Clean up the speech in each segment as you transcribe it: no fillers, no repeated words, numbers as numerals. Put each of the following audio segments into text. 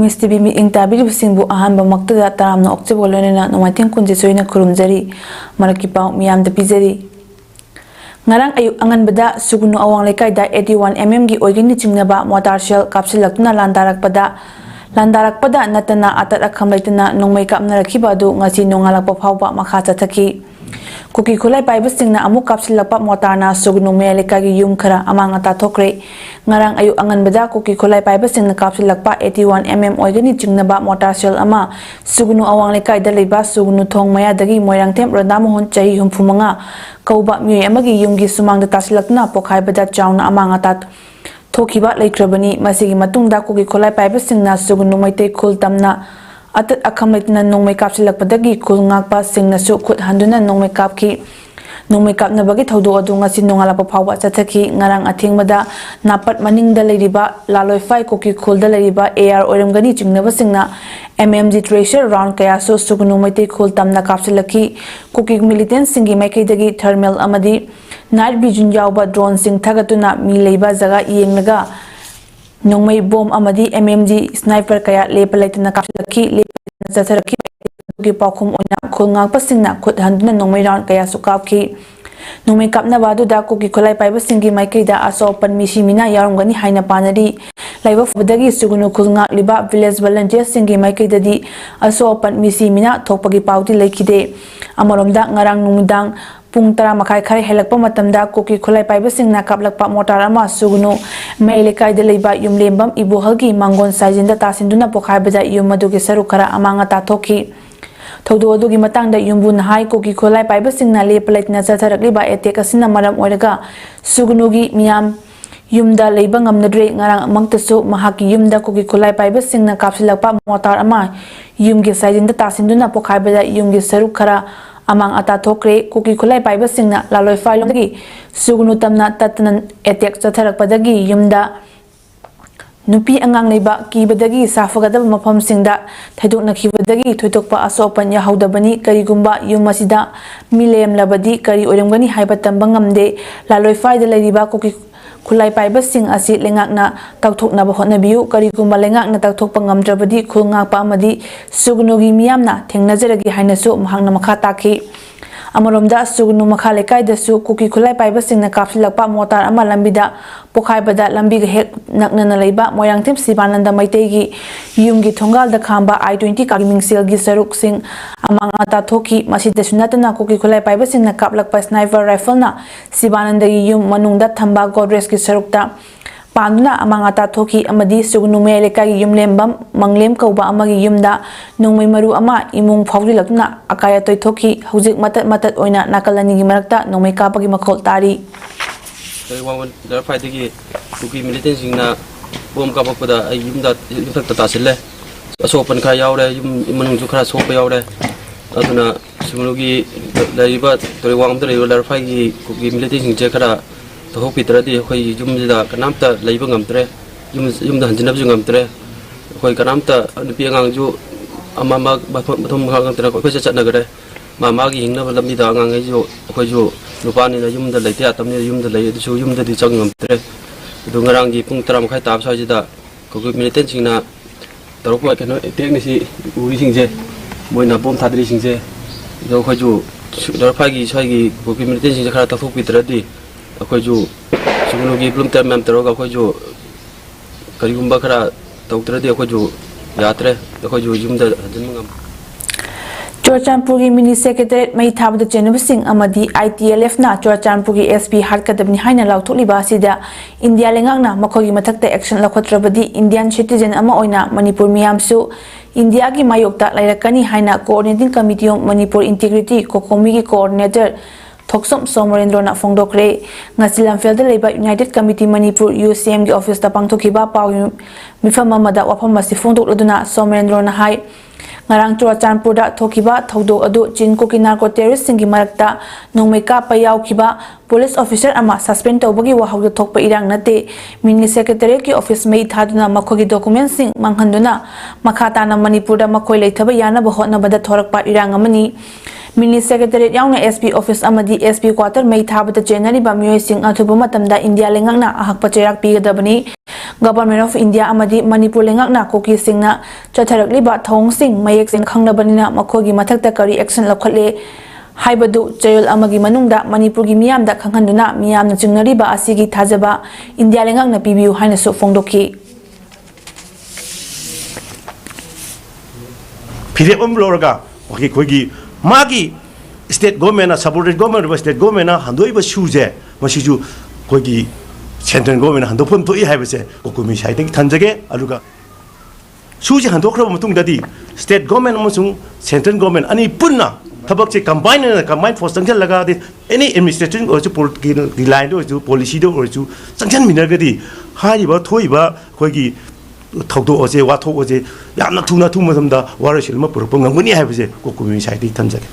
News TV meeting tabiri singbu ahanba maktada taramna oktibol na nomating kunji soina kurumjari marakipa miyam da pizari ngarang ayuk angan beda sugunu awang lekai da 81 mm gi oigini chingnaba motor shell kapsilakna landarak pada natana atat akham laitana nongmai kapna rakhiba du ngasi nongalakpa phawba makha chathaki kuki khulai paiba singna amuk kapsilakpa motarna sugunu me lekai gi yum khara amanga ta thokre ngarang ayu angan beda kuki khulai paiba singna kapsilakpa 81 mm oigani chingnaba motor shell ama sugunu awang lekai da leiba sugunu thong maya dagi moirang them radamohon chahi humphumanga kauba mi amagi yumgi sumang da tasilakna pokhai beda chauna amanga ta thokiba leikrabani masigi matungda kuki khulai paiba singna sugunu maitei khul tamna atat akham laitna nongmai kapsilakpadagi khul ngakpa singna su khut handuna nongmai kapki nongmai kapna bagi thodu adu ngasi nongalapa phawba chathaki ngarang athengmada napat maningda leiriba laloi fai kuki khulda leiriba AR oiramgani chingnaba singna MMG treasure round kaya so sugunu maitei khul tamna kapsilaki kuki militant singi maikaidagi thermal amadi night vision yauba drone sing thagatuna mi leiba jaga yengnaga nongmai bomb amadi MMG sniper kaya lepalaitna kapsilaki lepalaitna chatharaki ki pakhum oina khulngak pasingna khut handuna nongmai round kaya sukapki nongmai kapna badu da kuki khulai paiba singi maikaida aso panmisi mina yarumgani haina panari laiba fudagi sugunu khulngak liba village volunteer singi maikaida di aso panmisi mina thokpagi pauti lekhide amoromda ngarang numidang pung tara makai khai helakpa matamda kuki khulai paiba singna kaplakpa motor ama sugunu mailekai de leiba yumlembam ibuhalgi mangon sajinda tasinduna pokhai baja yumadugi saru khara amanga ta thoki thodo adugi matangda yumbu nahai kuki khulai paiba singna lepalaitna chatharakliba attack asina maram oiraga sugunugi miyam yumda leiba ngamnadre ngarang amangtasu mahaki yumda kuki khulai paiba singna kapsilakpa motor ama yumgi sajinda tasinduna pokhai baja yumgi saru khara amang ata thokre kuki khulai paiba singna laloi failomdagi sugunu tamna tatnan attack chatharakpadagi yumda nupi angang leiba kibadagi safagadaba mafam singda thaidokna khibadagi thoitokpa asopan yahaudabani karigumba yumasida milem labadi kari oiramgani haiba tamba ngamde laloi faida leiriba kuki khulai paiba sing asi lengakna takthoknaba hotnabiu karigumba lengakna takthokpa ngamdrabadi khulngakpa amadi sugunugi miyamna thengnajaragi hainasu mahangna makha takhi amoromda sugunu makha lekaida-su kuki khulai paiba singna kapsilakpa motor ama lambida pokhaibada lambiga hek naknana leiba moirangthim sibananda maitegi yumgi thongal da khamba I-20 kagi mingselgi saruk sing amang ata thoki masida sunatana kuki khulai paiba singna kaplakpa sniper rifle na sibananda yum manungda thamba godres ki sarukta panduna amanga ta thoki amadi sugunu me lekai yumlembam manglem kauba amagi yumda nongmai maru ama imung phawrilakna akaya toy thoki hujik matat oina nakalani gi marakta nongmai kapagi makhol tari wawan dar faidagi kuki militant singna bom kapakpada yumda yumthak tasille asopan kha yaure yum manung ju khara sopa yaure aduna sumugi laiba tori wangam dar dar faigi kuki militant sing je khara to pitradi khoi jumjida kanamta leiba ngamtre yumda hanjinabju ngamtre khoi kanamta nupi angang ju amama bathum ngamtre khoi chatna gare mama gi hingna lambi da angang ai ju khoi ju nupani na yumda leite atamni yumda lei du yumda di chang ngamtre du ngarang gi pung tram khai tab sajida ko militant singna tarokwa kano tekni si uri singje moina bom thadri singje do khoi ju dar phagi saigi ko militant singje khara ta thok pitradi akhoi ju sumugi plum ter mem tero akhoi ju karigumba khara tautradi akhoi ju yatre akhoi ju yumda hanjinmangam Churachandpurgi mini secretary mai thabda Chenub Singh amadi ITLF na Churachandpurgi SP harkadabni haina lautholiba sida India lengakna makhogi mathakta action lakhotrabadi Indian citizen ama oina Manipur miyamsu India gi mayokta lairakani haina coordinating committee on Manipur integrity kokomi gi coordinator Thoksom Somarendro na Fongdokre ngasilam field leba United Committee Manipur UCM gi office ta pangthokiba paw mifama mada wafam masi Fongdok laduna Somarendro na hai ngarang Churachandpur da thokiba thodok adu chinko ki narco terrorist singi marakta nongmai ka payaw kiba police officer ama suspend tawbagi wahawda thokpa irang nate mini secretary ki office mai thaduna makhogi documents sing manghanduna makhata na Manipur da makhoi leithaba yana ba hotna bada thorakpa irang amani Mini Secretariat yauna SP Office amadi SP Quarter Mei Thabata January Mioy Singh Athuba Matamda India Lengakna Ahakpa Cherak Pigadabani Government of India amadi Manipur Lengakna Koki Singhna Chatharakliba Thong Singh Mayek Singh Khangnabanina Makogi Mathakta Kari Action Lokhatle Haibadu Chayol Amagi Manungda Manipurgi Miyamda Khanghanduna Miyamna Chingnariba Asigi Thajaba India Lengakna Pibiu Hainasu Fongdoki Philip Lorga okay kogi magi state government supported government state government handoi ba suje masiju kogi central government hando phom toi haibase kokumi sai teng thanjage aluga suje hando khra mutung dadi state government amasung central government ani punna thabak che combine force sangjal laga de any administration or political line or policy do or sangjal minagadi hari ba thoi ba kogi thaudo oje watho oje yamna thuna thuma samda warasil ma purpong ngani haibase kokumi sai ti thanjage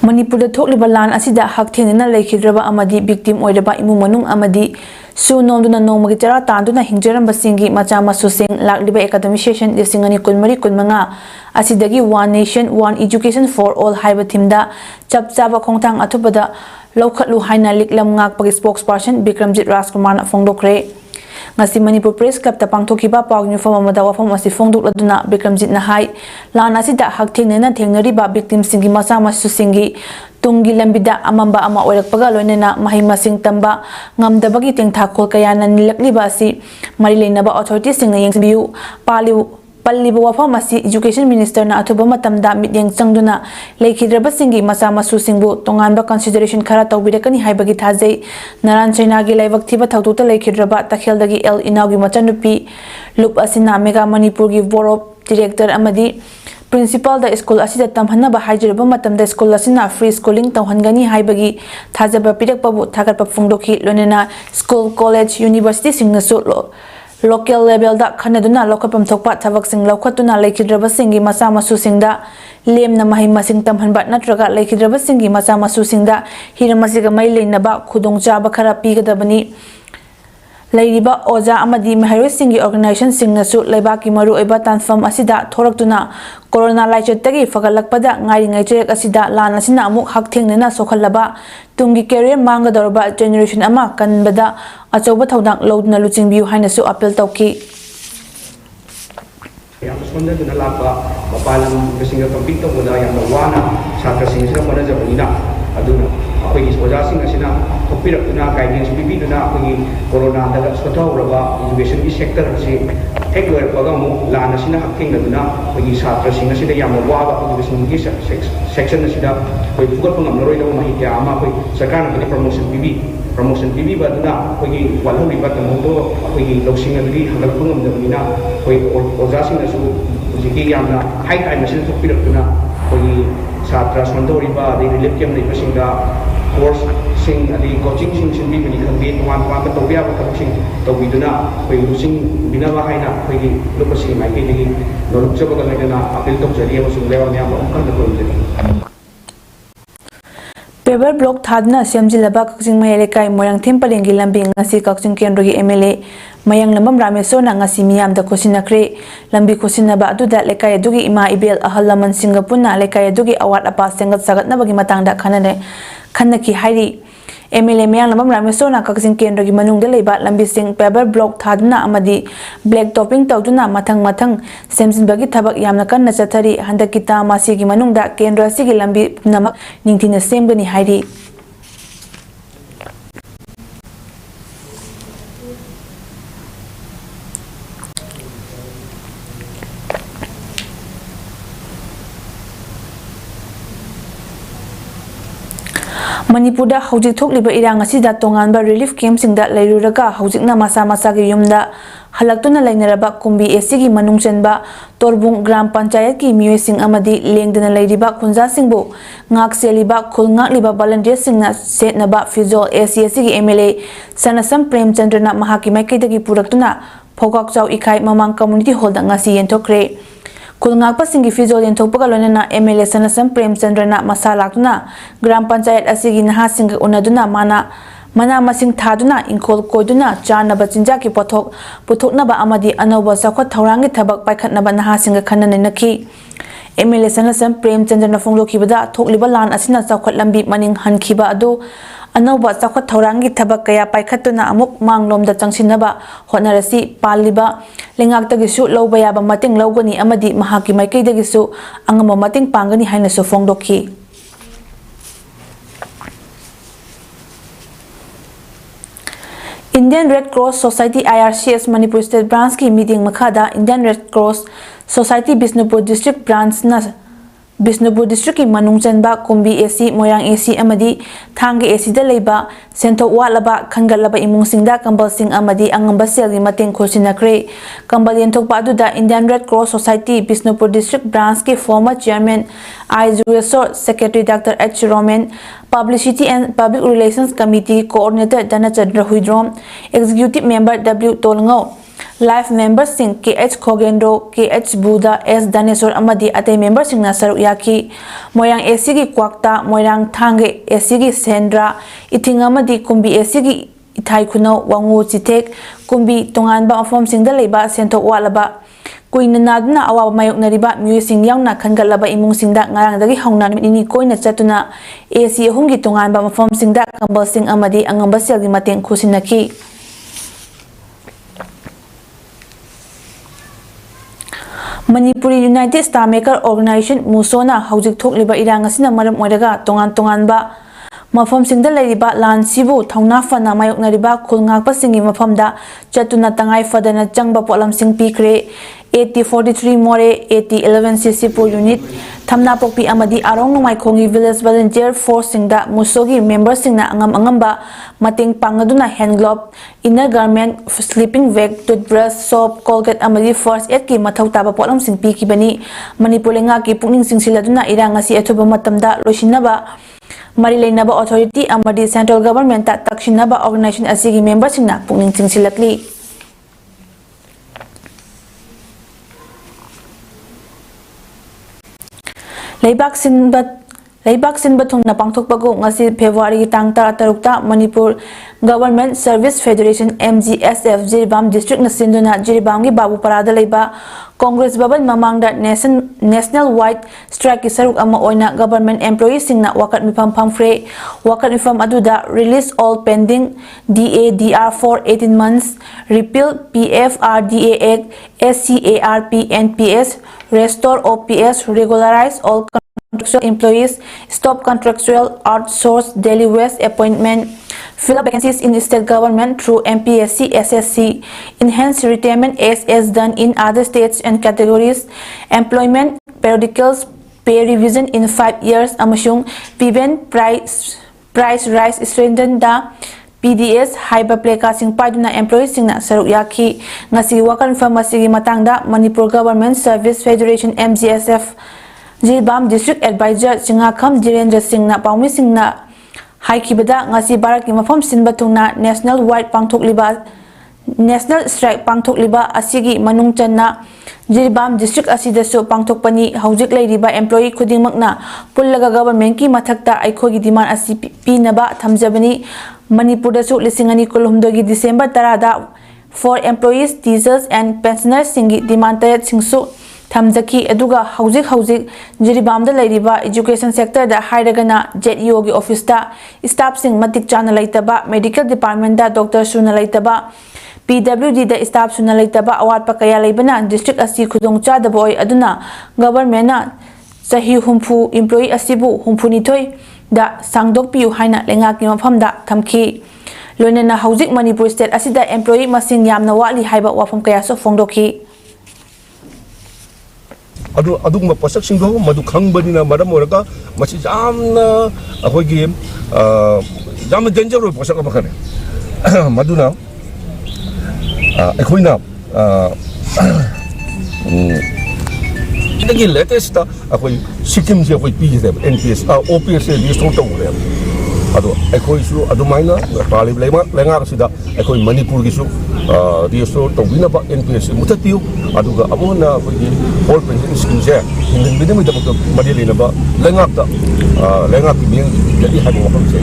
Manipur da thokliba lan asida hak thenena leikhiraba amadi victim oiraba imu manung amadi su nomduna nomagi chara tanduna hingjaram basingi macha masu sing lakliba academic session desingani kunmari kunmanga asidagi one nation one education for all haiba thimda chapchaba khongthang athubada lokhatlu haina liklam ngak pagi spokesperson Bikramjit Rajkumar na fongdokre ngasi Manipur Press Club ta pangthokiba paw uniform amada wafam asi fongdokladuna Bikramjit na hai lan asida hak thenena thengnariba victim singi macha masu singi tungi lambida amamba ama oirakpaga loinena mahima sing tamba ngamdabagi tengtha khol kayana nilakliba asi mari leinaba authority singna yengbiu pallibu wafam asi education minister na athuba matamda midyeng changduna leikhiraba singi macha masu singbu tonganba consideration khara tawbirakani haibagi thajei naran chaina gi laibak thiba thaututa leikhiraba takheldagi el inaugi machanupi lup asina mega Manipur gi board of director amadi Principal da school asida tamhanaba haijiraba matamda school asina free schooling tawhangani haibagi thajaba pirakpabu thagatpa fungdokhi lonena school college university singnasu local level da khanaduna lokapam thokpa thabak sing lokhatuna leikhiraba singi macha masu singda lemna mahima sing tamhanba natraga leikhiraba singi macha masu singda hiramasiga mai leinaba khudongchaba khara pigadabani Lairiba Oja amadi Maharoi Singi organization singnasu laibaki maru oiba tanfam asida thoraktuna corona laichattagi fagalakpada ngari ngaichek asida lan asina amuk hak thengnena sokhalaba tungi career mangadorba generation ama kanbada achoba thodang lodna luchingbiu hainasu appeal tawki yang sebenarnya dengan laba bapalang kesinga compete to bola yang wana satra singa mana jabanina aduna akhoi soja singa sina kopirak tuna guidance bibi tuna akhoi corona da sotau raba education di sector si ekwer pagamu lana sina hakking tuna akhoi satra singa sida yang wa education di section sida akhoi fugat pangam noroi da mahitya ama akhoi sarkar na promotion bibi baduna akhoi walhu riba tamoto akhoi loksinga di hangal pangam da akhoi oja singa Jiki yang na high time mesin tu pilih tuna bagi satra sondori ba di relief camp ni pesinga course sing di coaching sing bi bini khambi tuan betobia ba sing tobi tuna bagi sing bina ba haina bagi lupa sing mai di nolok coba kan na apel tok jadi masuk lewa ni apa kan ko jadi Paper block thadna semjilaba Kakching Mayalekai Moyang Thempalengi lambi ngasi Kakching Kendrogi MLA Mayang Lambam Ramesona ngasi miyamda khosinakre lambi khosinaba aduda lekai adugi ima ibel ahal laman Singapuna lekai adugi awat apa sengat sagatna bagi matangda khanaki hairi MLA Mayang Lambam Ramesona Kakching Kendrogi manungda leiba lambi sing paper block thadna amadi black topping tawduna mathang semjinbagi thabak yamna kanna chathari handakita masigi manungda kendra sigi lambi namak ningthina semgani hairi Manipurda hojik thokliba irang asida tonganba relief camp singda leiruraga hojikna masa gi yumda halaktuna lainaraba kumbi esigi manungchenba torbung gram panchayat ki miyoi sing amadi lengdana leiriba khunja singbu ngak seliba khulngak liba volunteer singna setnaba fizol ACSC gi MLA Sanasam Premchandrana mahaki maikidagi puraktuna phogak chau ikhai mamang community hall da ngasi yenthokre Kulngakpa singi fizol yenthokpaga loinena MLA Sanasam Premchandrana masa laktuna gram panchayat asigi naha singa unaduna mana masing thaduna ingkol koiduna chanaba chinjaki puthoknaba amadi anoba sakhwat thaurangi thabak paikhatnaba naha singa khanane nakhi MLA Sanasam Premchandra Fonglokibada Tokliba Lan Asina Sakhat Lambi Maning Hankiba Ado Anoba Sakhat Thaurangi Thabak Kaya Paikhatuna Amuk Manglom da Changsinaba Honarasi Paliba Lengaktagisu Lobaya Mating Logani Amadi Mahaki Maikaidagisu Angama Mating Pangani Hainaso Fongdoki Indian Red Cross Society IRCS Manipur State Branch ki meeting makhada Indian Red Cross Society Bisnupur District Branch na Bisnupur District ki manung chanba Kumbi AC Moirang AC amadi Thangi AC da leiba Sento walaba khangalaba imung singda kambal sing amadi angamba selgi mating khosinakre kambal yenthokpa aduda Indian Red Cross Society Bisnupur District Branch ki former chairman IJUSO Secretary Dr. H. Roman Publicity and Public Relations Committee Coordinator Dana Chandra Huidrom Executive Member W. Tolngo Life Members Sing KH Khogendro KH Buddha S. Danesor Amadi Ate Members Sing Nasaruk Yaki Moyang AC gi Kwakta Moirang Thange AC gi Sendra Iting Amadi Kumbi AC gi Ithai Kuno Wangu Chitek Kumbi Tonganba Afom Sing da Leiba Sento Walaba Kuina naduna awa mayok na riba music yauna khangalaba imung singda ngarang dagi hauna ni koina chatuna AC hungi tungan ba mafom singda kambal sing amadi angamba selgi mateng khusinaki Manipuri United Star Maker Organization Musona haujik thokliba irang asina maram oiraga tongan ba Mafam singda leriba lan sibu thauna fana mayok na riba khulngak pa singi mafamda chatuna tangai fadana changba polam sing pikre 8043 more 8011cc per unit thamna pokpi amadi arong numai khongi village volunteer force singda musogi members singna angamba mating pangaduna hand glove inner garment sleeping bag toothbrush soap colgate amadi first aid ki mathau taba polam sing pikibani manipur lenga ki pukning singsiladuna irang asi athuba matamda loisinaba Mari Lainaba Authority amadi Central Government ta Takshinaba Organization asigi members singna pukning singsilakli Leibak Sinba Thungna Pangthokpago ngasi February tang 13 Manipur Government Service Federation MGSF Jiribam District na sinduna Jiribam gi Babu Parada leiba Congress Babal Mamangda National Wide Strike Saruk ama oina government employees singna wakat mipam pamfre wakat mipam aduda release all pending DADR for 18 months repeal PFRDA Act SCARP NPS restore OPS regularize all contractual employees, stop contractual outsourced daily wage appointment, fill up vacancies in the state government through MPSC, SSC, enhance retirement as done in other states and categories, employment periodicals, pay revision in 5 years, amashung prevent price rise strengthen the PDS haiba pleka sing paiduna employees singna saruk yaki ngasi wakan pharmacy gi matangda Manipur Government Service Federation MGSF Jiribam District Advisor Singakham Jirendra Singh na Paumi Singh na haikibada ngasi barak ki mafam sinba tungna National Wide Pangthokliba National Strike Pangthokliba asigi manung channa Jiribam District asidasu pangthokpani haujik leiriba employee khudingmakna pullaga government ki mathakta aikhogi demand asi pinaba thamjabani Manipur dasu lisingani kulumdogi December 10 for employees teachers and pensioners singi demand tayat singsu Thamjaki aduga haujik Jiribam da leiriba education sector da hairagana JEO gi office da staff sing matik chana leitaba medical department da doctor suna leitaba PWD da staff suna leitaba awat pakaya leibana district asi khudong cha da boy aduna government na sahi humpu employee asibu humpuni thoi da sangdok piu haina lenga ki mafam da thamki loinana haujik Manipur state asida employee masing yamna wali haiba wafam kaya so fongdoki ꯑꯗꯨꯒꯨꯝꯕ ꯄꯣꯠꯁꯛꯁꯤꯡꯗꯣ ꯃꯗꯨ ꯈꯪꯕꯅꯤꯅ ꯃꯔꯝ ꯑꯣꯏꯔꯒ ꯃꯁꯤ ꯌꯥꯝꯅ ꯑꯩꯈꯣꯏꯒꯤ ꯌꯥꯝꯅ danger ꯑꯣꯏꯕ ꯄꯣꯠꯁꯛ ꯑꯃꯈꯛꯅꯤ ꯃꯗꯨꯅ ꯑꯩꯈꯣꯏꯅ ꯗꯒꯤ ꯂꯦꯇꯦꯁꯇ ꯑꯩꯈꯣꯏ ꯁꯤꯛꯀꯤꯝꯁꯦ ꯑꯩꯈꯣꯏ ꯄꯤꯒꯗꯦꯕ NPS OPS ꯔꯤꯁꯇꯣꯔ ꯇꯧꯒꯗꯦꯕ ꯑꯗꯣ ꯑꯩꯈꯣꯏꯁꯨ ꯑꯗꯨꯃꯥꯏꯅ ꯄꯥꯜꯂꯤꯕ ꯂꯩꯉꯥꯛ ꯑꯁꯤꯗ ꯑꯩꯈꯣꯏ ꯃꯅꯤꯄꯨꯔꯒꯤꯁꯨ ꯔꯤꯁꯇꯣꯔ ꯇꯧꯕꯤꯅꯕ NPS ꯃꯨꯊꯠꯄꯤꯌꯨ ꯑꯗꯨꯒ ꯑꯃꯨꯛ ꯍꯟꯅ ꯑꯩꯈꯣꯏꯒꯤ ꯑꯣꯜ ꯄꯦꯟꯁꯟ ꯁ꯭ꯀꯤꯝꯁꯦ ꯍꯤꯡꯍꯟꯕꯤꯅꯕꯒꯤꯗꯃꯛꯇ ꯃꯔꯤ ꯂꯩꯅꯕ ꯂꯩꯉꯥꯛꯀꯤ ꯃꯤꯠꯌꯦꯡ ꯄꯤꯒꯅꯤ ꯍꯥꯏꯕ ꯋꯥꯐꯝꯁꯦ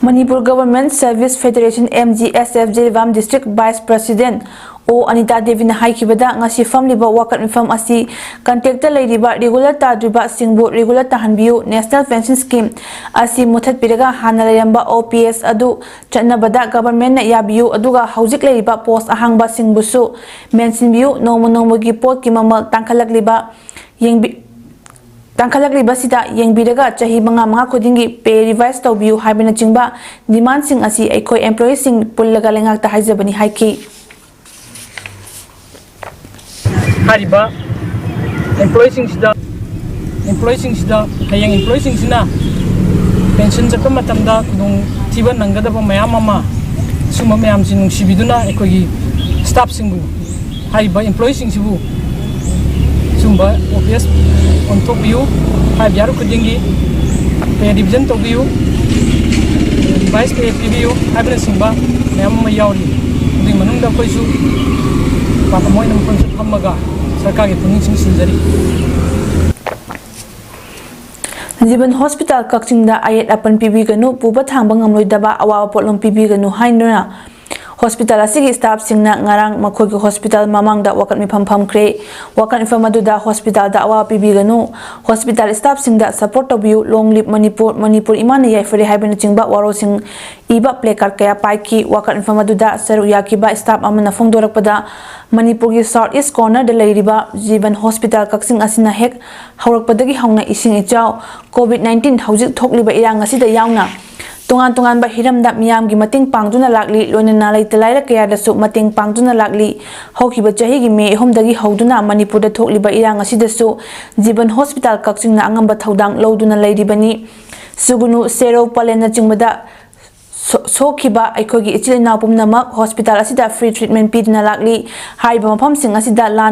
Manipur Government Service Federation MGSF Jivam District Vice President O Anita Devina haikibada ngasi famliba wakat mifam asi contactor leiriba regular tadriba singbu regular tahanbiu National Pension Scheme asi muthat piraga hana layamba OPS adu chatnabada government na yabiu aduga haujik leiriba post ahangba singbusu mentionbiu nomogi pot ki mamal tangkhalakliba yengbi Tangkhalakliba sida yengbiraga chahi manga khudingi pay revise tawbiu haibina chingba demand sing asi aikoi employees sing pullaga lengak ta haijabani haiki hariba employees sida hayang employees sina pension japa matamda kudung thiba nangadaba mayam ama suma mayam sinung sibiduna aikoi staff singu hariba employees sibu sumba OPS on top view hai biar kudingi pay division to view device pay view hai bena simba mayam ma yauri kuding manungda koisu papa moi nam kon thamaga sarkar gi puning sing sinjari Jiban Hospital Kakchingda ayat apan PB ganu puba thangba ngamloidaba awawa potlom PB ganu hainuna Hospital asigi staff singna ngarang makhogi hospital mamangda wakat mi pham kre wakat mi phamaduda hospital da awa PB ganu hospital staff singda support to view long live Manipur imani yai fere haibena chingba waro sing iba placard kaya paiki wakat mi phamaduda saru yakiba staff amana phongdorakpada Manipur gi South East corner da leiriba Jiban Hospital Kaksing asina hek haurakpadagi hauna ising ichau COVID-19 haujik thokliba irang asida yauna Tungan ba hiram da miyam gi mating pangduna lakli loinana laitalaira kaya da su mating pangduna lakli haukiba chahi gi me homdagi hauduna Manipur da thokliba irang asida su Jiban Hospital Kakching na angamba thaudang loduna leiribani sugunu sero palena chingmada sokiba aikogi ichilina pumnamak hospital asida free treatment piduna lakli haiba mafam sing asida lan